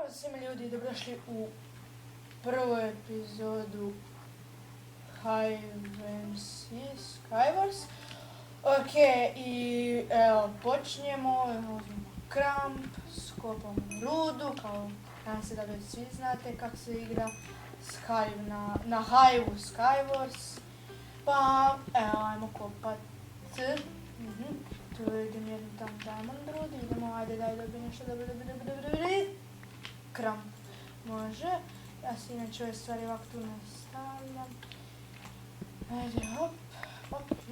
Pozdrav svima ljudi i dobrodošli u prvu epizodu Skywars. Ok, i evo počinjemo, uzmemo kramp, skopamo rudu, kao nadam se da već svi znate kako se igra na Hive Skywars. Pa evo, ajmo kopat. Tu vidim jednu tam diamond rudu, idemo, ajde daj dobi nešto, dobi. Kramp može, ja se inače ove stvari ovako tu ne stavljam. Ajde, hop,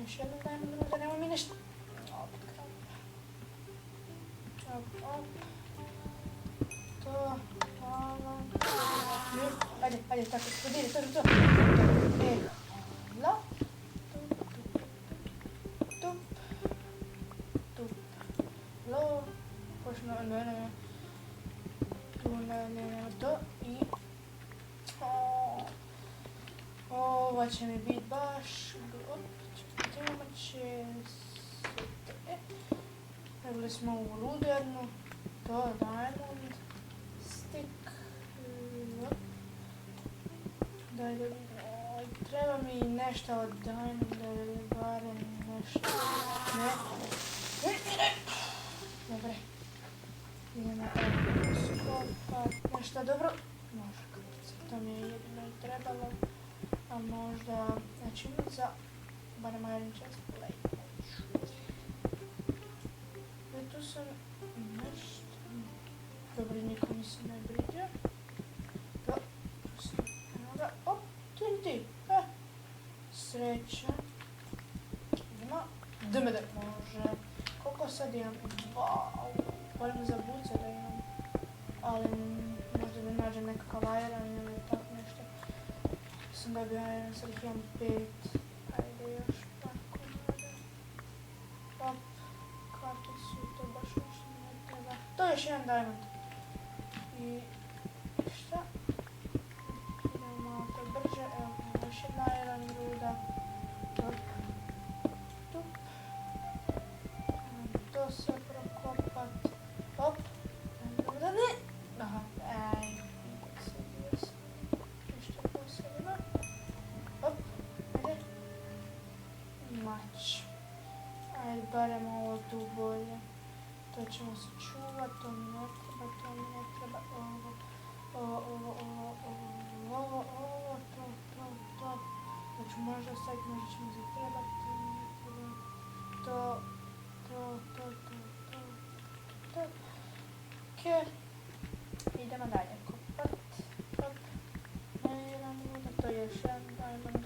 još jednu diamond rudu, nemoj mi nešto. Opet kramp. Hop. To, hvala. Ajde, tako, podiri, to. Hvala. Lo, počnu, ne. Tu ne, to i... Ova će mi biti baš... Idemo će... Trebali smo ovu rudu jednu, to diamond, stick, treba mi nešto od diamonda ili barem nešto, ne. Dobre, idemo skopat, nešto dobro, može krpice, to mi je jedino i trebalo, a možda, znači za barem iron chest plate. Tu sam nešto, dobro, niko mi se ne briđa, tu sam, TNT, sreća, idemo, dmede, može. Koliko sad imam? Volim za buce da imam, ali možda da nađem nekakav iron ili tako nešto. Sam dobio iron, sad ih imam 5. Ajde još tako nada. Hop, karticu, to baš nešto ne treba. To je još jedan diamond. I šta? Idemo malo to brže, evo još jedna iron ruda. To se prokopat, hop, da ne, aha, nešto posebno, hop, ajde, mač, ajde, barem ovo tu bolje, to ćemo se čuvat, to mi ne treba, ovo, to ću možda staviti, možda ćemo zatrebati, to. Ok, idemo dalje kopat, hop, jedan ruda, to je još jedan diamond,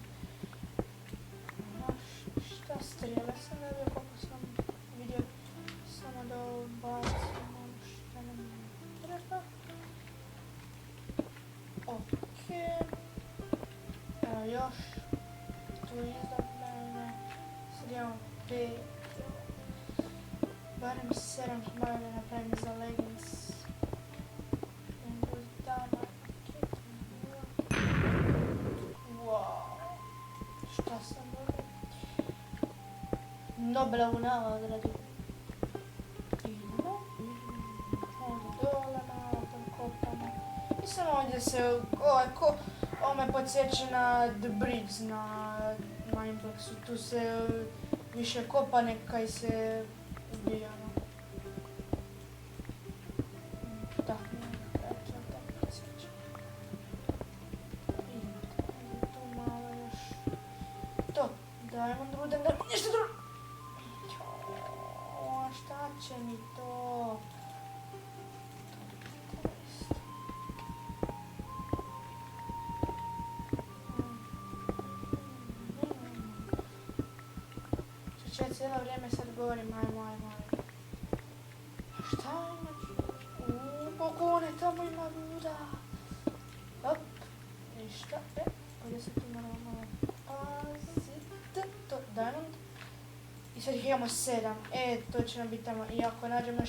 šta strijele sam dobio, koliko sam vidio, samo da ubacimo šta nam treba, ok, evo još, tu iznad mene, sad imamo 5, barem 7 moja da napravim za leggings. Wow, šta sam dobio? Noblovu nagradu. Idemo, ovdje dole malo kopamo. I samo ovdje se, ovo me podsjeća na The Bricks na Mineplex-u. Tu se više kopa nekaj se ubijano. Da, nekako tako podsjeća. I tu malo još. To, diamond ruda, nešto drugo. Šta će mi to? Što ja cijelo vrijeme sad govorim ajmo. Šta imaš? Pogone, tamo ima ruda. Hop, ništa. Ovdje se tu moramo malo paziti. To, diamond. I sad ih imamo 7. To će nam biti tamo. I ako nađemo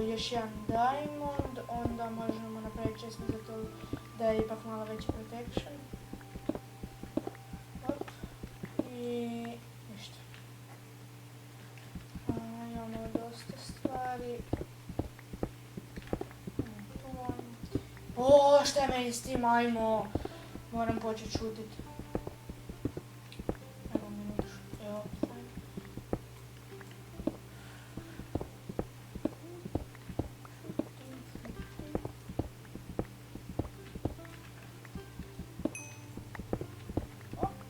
još jedan diamond, onda možemo napraviti česme za to da je ipak malo veći protection. Hop. I ništa. Imamo dosta stvari. Tu O, šta je meni s tim, ajmo. Moram početi šutit. Evo minutu, evo.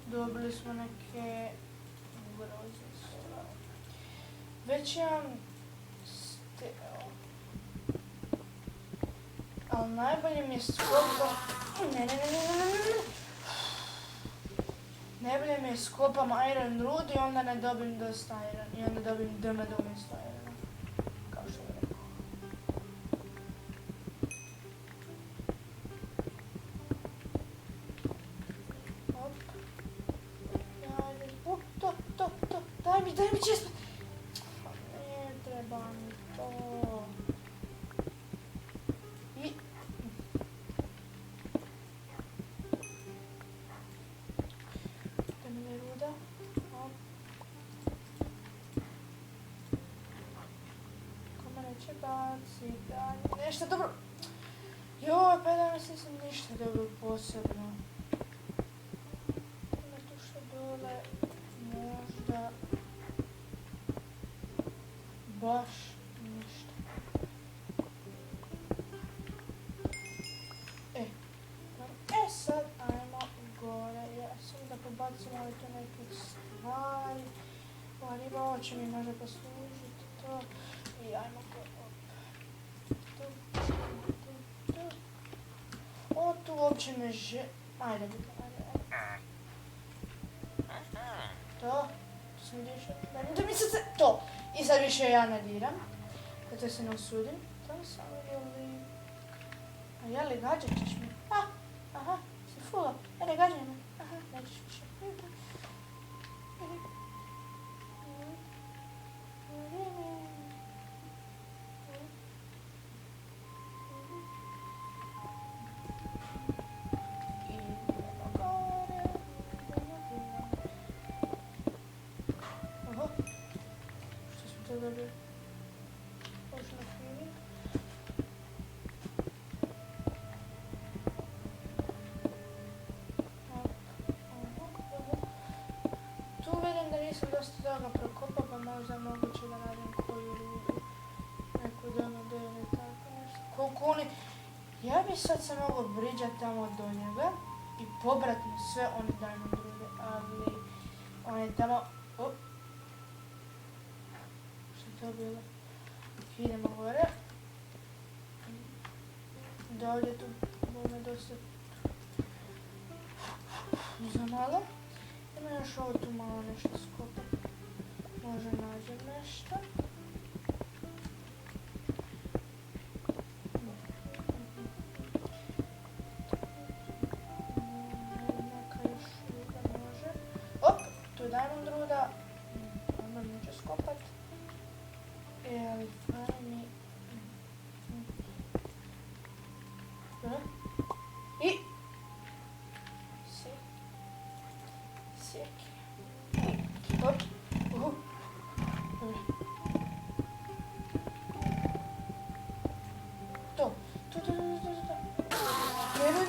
Dobili smo neke ugroze. Već imam ali najbolje mi je skopa... Ne. Najbolje mi je skopam iron rud i onda ne dobim dosta iron. I onda dobim damage umjesto irona. Kao što je rekao. Hop. To. Daj mi često. Ne treba mi to. I... Temelje ruda. Hop. Kome neće baci. Daj. Nešto dobro. Joj, pa da mislim ništa dobro posebno. Ima tu što dole. Možda... Baš ništa. Sad ajmo gore. Ja sam da pobacim ove tu neke stvari. Ova riba, ovo će mi možda poslužiti to. I ajmo gore. Tu. O, tu uopće ne Ajde. To sam dišao. Da mi se to. I sad više ja ne diram. Da se ne usudim. To sam ili... A jeli, gađat ćeš mi? Aha, si fula. Ne gađaj me. Aha, nećeš više. Oho. Što smo to dobili? Pošla healing. Tu vidim da nisam dosta toga prokopao, pa možda moguće da radim koju rudu. Neku donu ili tako nešto. Koliko oni... Ja bi sad se mogao briđat tamo do njega i pobrat mu sve one diamond rude, ali... On je tamo... Što je to bilo? Idemo gore. Da ovdje tu bude dosta... Za malo. Ima još ovo tu malo nešto skopati. Možda nađem nešto. Neka još ruda može. Op, tu je diamond ruda. Onda neću skopat. Ali fajn mi... I... Sjeki. Hop. Dobro. To. Ne.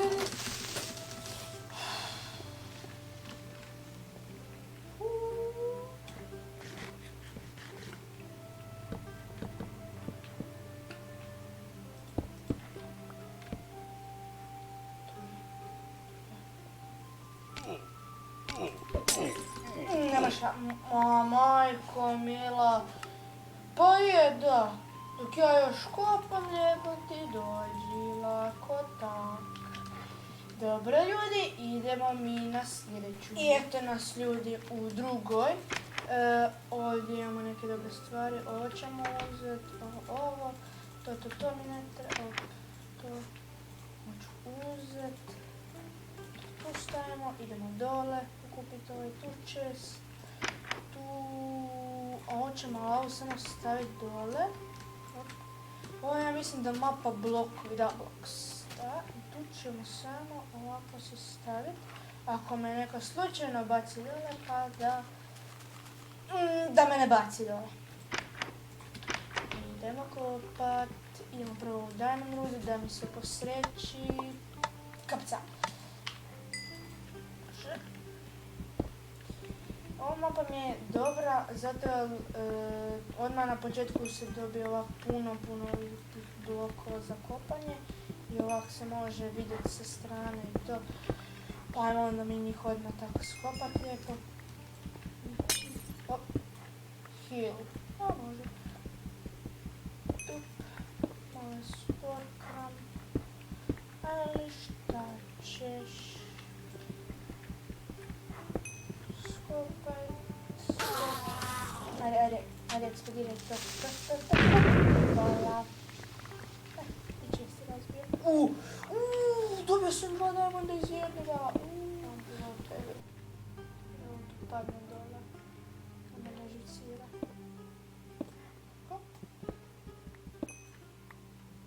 Nema šta, majko mila, pa je da, dok ja još kopam lijepo ti dođi lako tak. Dobro ljudi, idemo mi na sljedeću. I eto nas ljudi u drugoj. Ovdje imamo neke dobre stvari, ovo ćemo uzeti, ovo, to mi ne treba, to hoću uzeti. Tu stavimo, idemo dole, kupiti ovaj tu čest, tu, ovo ćemo ovo samo staviti dole. Ovo ja mislim da mapa blokovi, da blocks, da, i tu ćemo samo ovako se staviti. Ako me neko slučajno baci dole, pa da me ne baci dole. Idemo kopat. idemo prvo u Diamond Rude, da mi se posreći kapca. Ova mapa mi je dobra, zato odmah na početku se dobije ovak puno tih blokova za kopanje i ovak se može vidjeti sa strane i to. Pa ajmo onda mi njih odmah tako skopati lijepo. Hop. Heal. A može. Tup. Malo sporkam. Ali šta ćeš? Skopaj. Ajde, eksplodiraj to. Hvala. I česti razbijem. Dobio sam 2 diamonda iz jednoga. Bilo u tebe. Evo tu padne dole. Da me ne živcira. Hop.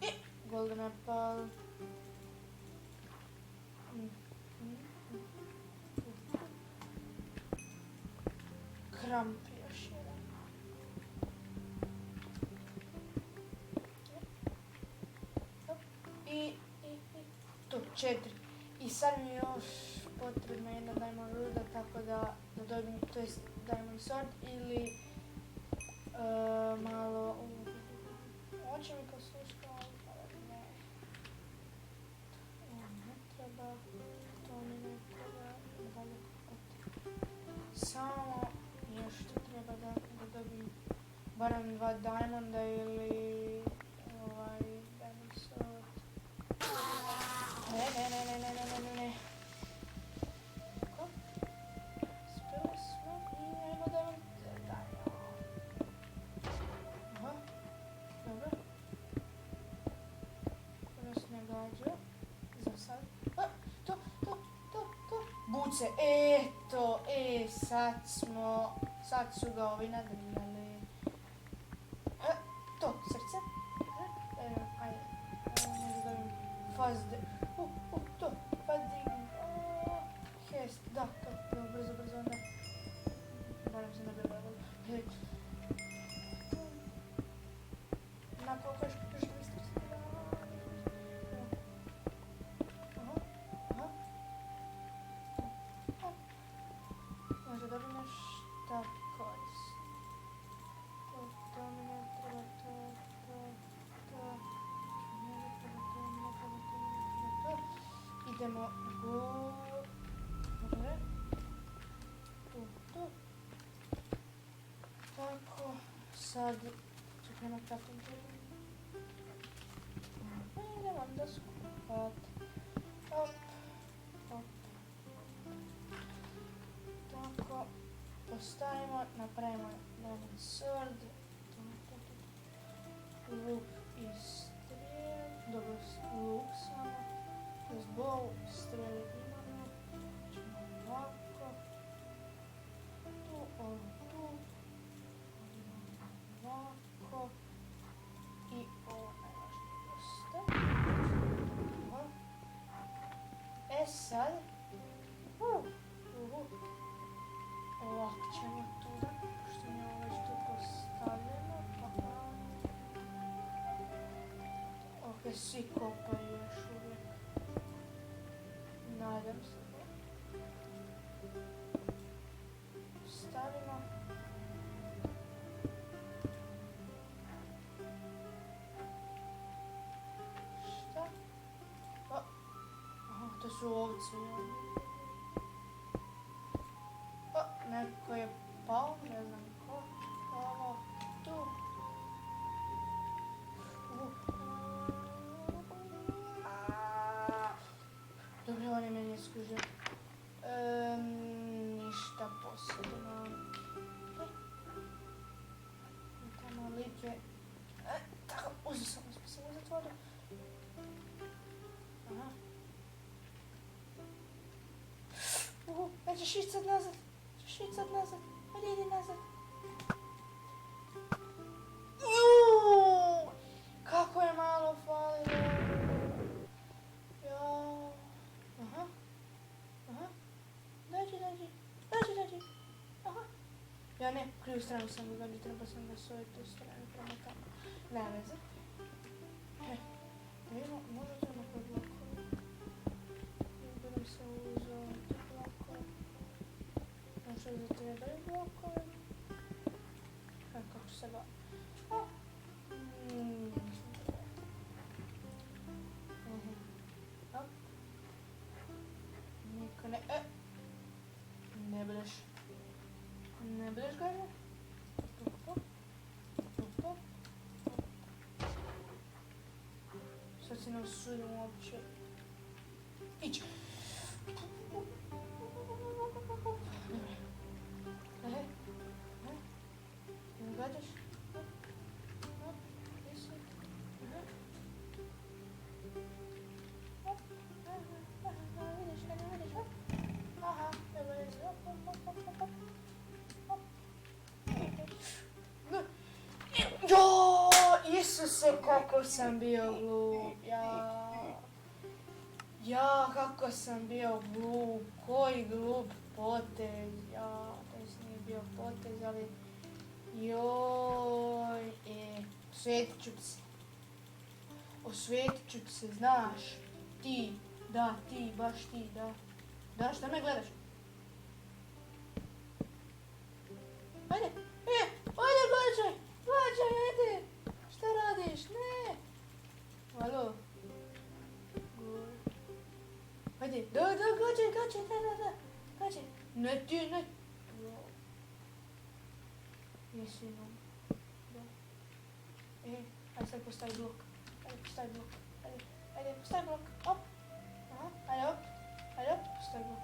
I golden apple. Kramp još jedan. I to 4. I sad mi je još potrebno jedna diamond ruda, tako da dobijem, to jest diamond sword ili malo... Hoće mi poslušati, ali ne. Ne treba, to mi ne treba, dalje kopati. Samo još što treba da dobijem barem 2 diamonda ili diamond sword. Ne. Kako? Speli smo i ajmo da vam dajmo. Aha, dobro. Ko nas ne gađa. Za sad. To. Buce, eto, sad su ga ovi nadrljali. To, srce. Ajde, možda da im fast to, fast digging, hest, da, to, brzo, onda. Moram se nabiti level. Na koliko još da istrci? Aha. Možda dobim još tako. To mi ne treba, to. Idemo gore. Tu. Tako, sad čekamo tako gore. Idemo onda skupat. Hop. Tako, postavimo, napravimo diamond sword. Luk i strijelj. Dobro, luk samo. Uz bow, strijeli imamo. Ćemo ovako. Tu. Ovako. I ovo najvažnije dosta. Sad. Ovako ćemo tu. Pošto mi je ovo već tu postavljeno. Ok, svi kopaju još uvijek. Nadam se. Stavimo. Šta? Aha, to su ovce. Neko je pao, ne znam ko. Ovo, tu. Dobro, on je meni iskužio. Ništa posebno. Tamo lik je... Tako, uzeo sam uzeti vodu. Aha. Nećeš ići sad nazad. Ajde, idi nazad. Kako je malo falilo. Aha. Dođi. Aha. Ja ne, krivu stranu sam ga dođi, treba sam ga s ove tu strane prema tamo. Nema veze. Vidimo, možda to na koji blokove. Budem se uzeo te blokove. Možda da trebaju blokove. Kako se ga... Niko ne... Ne budeš. Ne budeš gledati? Sad se nam sudim uopće. Ići. Ne gledaš? Jo, Isuse, kako sam bio glup, ja, kako sam bio glup, koji glup potez, to nije bio potez, ali, joj, osvetit ću se, znaš, ti, baš ti, da, šta me gledaš? Ajde, Bađaj, ajde, šta radiš, ne, alo, ajde, da, gađaj, ne ti, ne, jesi imam, da, ajde sad postavi blok, ajde, postavi blok, op, ajde, postavi blok,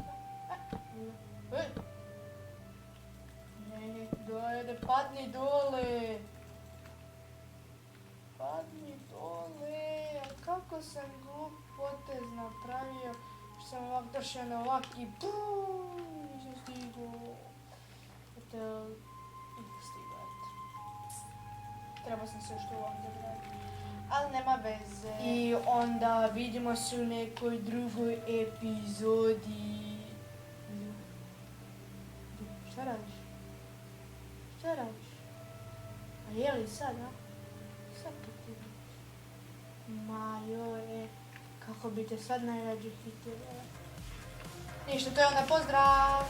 ne, dojde, padni dole, kako sam glup potez napravio, što sam ovak došao na ovak i BOOM, nisam stigao. Eto, trebao sam se još to ovak zagrati, ali nema veze. I onda vidimo se u nekoj drugoj epizodi. Šta radiš? A je li sad, a? Sad to ti vidiš. Ma joj, kako bi te sad najrađe hitila. Ništa, to je onda pozdrav.